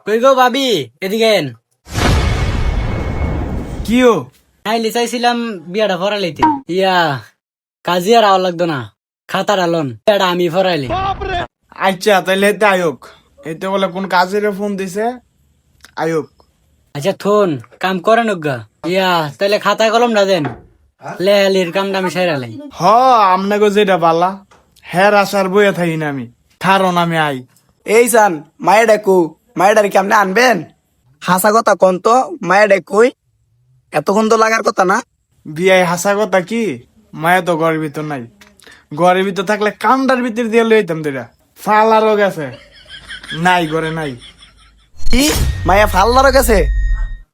কই গো ভাবি, এদিকে এন। কিও নাইলে চাইছিলাম বিয়াটা ফরাইলিতে। কাজী আর আওয়া লাগতো না, খাতার আলন বিয়াটা আমি ফরাইলি। আচ্ছা তাইলে এতে আয়োগ এতে বলে কোন কাজের ফোন দিছে আয়োগ। আচ্ছা থোন কাম করেন গা। তাইলে খাতা কলম না দেন, লেহালির কামটা আমি সেরালাই। হ আমনাগো যেটা পালা হের আসার বইয়া থাকি না আমি কারণ আমি আই। এই সান মায়ের ডাকু মায়ের কেমনে আনবেন? হাসা কথা কন তো, মায়ের কই এতক্ষণ তো লাগার কথা না। বিয়ায় হাসা কথা কি, মায়া তো ঘরের ভিতর নাই। ঘরের ভিতর থাকলে কামটার ভিতর দিয়ে লইতাম তোরা। ফালারও গেছে নাই, ঘরে নাই। কি মাইয়া ফাল্লার কাছে?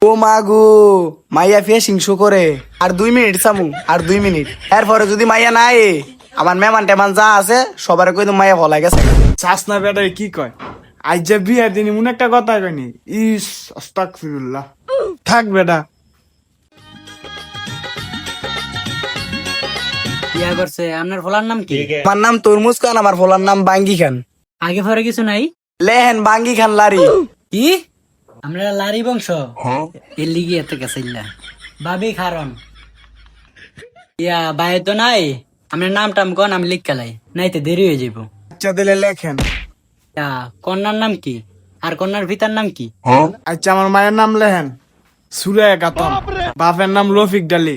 ও মাগু, মাইয়া ফিশিং শো করে। আর 2 মিনিট সামু, আর 2 মিনিট এরপরে যদি মাইয়া নাই, আমার মেমান টেমান যা আছে সবার কই তো মাইয়া ফলাই গেছে। চাষনা বেটাই কি কয়, আজ যে বিয়ার দিন মনে একটা কথা কয়নি। ইস আস্তাগফিরুল্লাহ। থাক বেটা। বিয়া করছে আপনার ফলার নাম কি? আমার নাম তরমুজ খান, আমার ফলার নাম বাঙ্গি খান। আগে পরে কিছু নাই? লেহেন বাঙ্গি খান লারি। কি আমরা লারি বংশ? এর লিগি এত গেছিলা ভাবি খারণ। বাইরে তো নাই, আপনার নাম টাম কন, আমি লিখ খেলাই নাইতে দেরি হয়ে যাবো। আচ্ছা দিলে লেখেন। কন্যার নাম কি আর কন্যার পিতার নাম কি? আচ্ছা আমার মায়ের নাম লেহেন সুরায় কাতন, বাপের নাম রফিক ডালি।